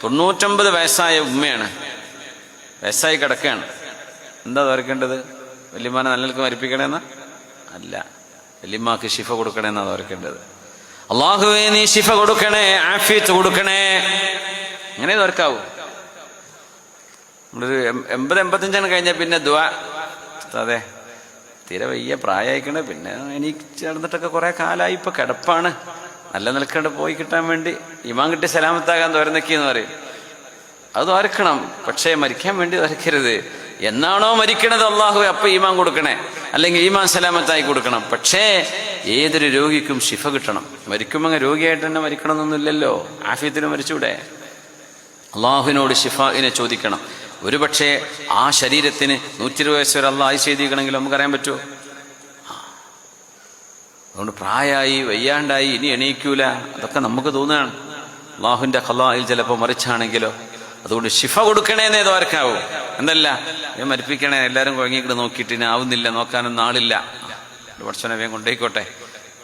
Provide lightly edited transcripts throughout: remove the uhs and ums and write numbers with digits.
99 വയസ്സായ ഉമ്മയാണ്, വയസ്സായി കിടക്കുകയാണ്. എന്താ തോർക്കേണ്ടത്? വല്യമ്മാനെ നല്ലവർക്ക് മരിപ്പിക്കണേന്നാ? അല്ല, വല്യമ്മാക്ക് ശിഫ കൊടുക്കണേന്നാ തോർക്കേണ്ടത്. അള്ളാഹുവേ നീ ശിഫ കൊടുക്കണേ, ആഫിയത്ത് കൊടുക്കണേ. അങ്ങനെ തോർക്കാവൂ. നമ്മളൊരു 80-85 കഴിഞ്ഞാൽ പിന്നെ ദുആ. അതെ, തീരെ വയ്യ, പ്രായമായിക്കണേ, പിന്നെ എനിക്ക് ചേർന്നിട്ടൊക്കെ കുറെ കാലമായി, ഇപ്പൊ കിടപ്പാണ്, നല്ല നിൽക്കണ്ട് പോയി കിട്ടാൻ വേണ്ടി ഈമാൻ കിട്ടി സലാമത്താകാൻ തോരന്നൊക്കെയെന്ന് പറയും. അത് തോരക്കണം, പക്ഷേ മരിക്കാൻ വേണ്ടി തോരക്കരുത്. എന്നാണോ മരിക്കണത് അള്ളാഹു അപ്പൊ ഈമാൻ കൊടുക്കണേ, അല്ലെങ്കിൽ ഈമാൻ സലാമത്തായി കൊടുക്കണം. പക്ഷേ ഏതൊരു രോഗിക്കും ശിഫ കിട്ടണം. മരിക്കുമ്പോൾ രോഗിയായിട്ട് തന്നെ മരിക്കണമെന്നൊന്നുമില്ലല്ലോ, ആഫിയത്തിന് മരിച്ചൂടെ? അള്ളാഹുവിനോട് ശിഫാഇനെ ചോദിക്കണം. ഒരുപക്ഷെ ആ ശരീരത്തിന് 120 വയസ്സ് വരെ അള്ളാഹ് ആയുസ് എഴുതിക്കണമെങ്കിൽ നമുക്കറിയാൻ പറ്റുമോ? അതുകൊണ്ട് പ്രായമായി വയ്യാണ്ടായി ഇനി എണീക്കൂല, അതൊക്കെ നമുക്ക് തോന്നുകയാണ്. അള്ളാഹുവിന്റെ ഖലായിൽ ചിലപ്പോൾ മറിച്ചാണെങ്കിലോ. അതുകൊണ്ട് ശിഫ കൊടുക്കണേന്നേ തോർക്കാവൂ. എന്തല്ല ഞാൻ മരിപ്പിക്കണേ, എല്ലാവരും കുഴങ്ങിക്കിട്ട് നോക്കിയിട്ട് ഇനി ആവുന്നില്ല, നോക്കാനൊന്നും ആളില്ല, പഠിച്ചോനെ വേഗം കൊണ്ടേക്കോട്ടെ,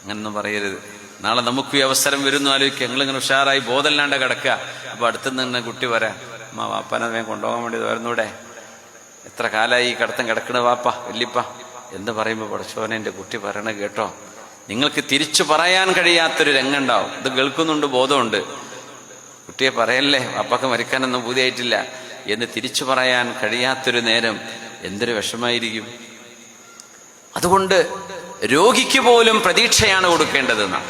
അങ്ങനൊന്നും പറയരുത്. നാളെ നമുക്ക് ഈ അവസരം വരുന്നു ആലോചിക്കുക. ഞങ്ങളിങ്ങനെ ഉഷാറായി ബോധമില്ലാണ്ട് കിടക്കുക. അപ്പൊ അടുത്തുനിന്ന് തന്നെ കുട്ടി പറയാം, അമ്മ വാപ്പാനെ വേഗം കൊണ്ടുപോകാൻ വേണ്ടി തോരുന്നൂടെ, എത്ര കാലമായി ഈ കിടക്കണ വാപ്പ വല്യപ്പ എന്ന് പറയുമ്പോൾ പഠിച്ചോനെ എൻ്റെ കുട്ടി പറയണ കേട്ടോ. നിങ്ങൾക്ക് തിരിച്ചു പറയാൻ കഴിയാത്തൊരു രംഗമുണ്ടാവും. ഇത് കേൾക്കുന്നുണ്ട്, ബോധമുണ്ട്. കുട്ടിയെ പറയല്ലേ, വാപ്പാക്ക് മരിക്കാനൊന്നും പൂതിയായിട്ടില്ല എന്ന് തിരിച്ചു പറയാൻ കഴിയാത്തൊരു നേരം എന്തൊരു വിഷമായിരിക്കും. അതുകൊണ്ട് രോഗിക്ക് പോലും പ്രതീക്ഷയാണ് കൊടുക്കേണ്ടതെന്നാണ്.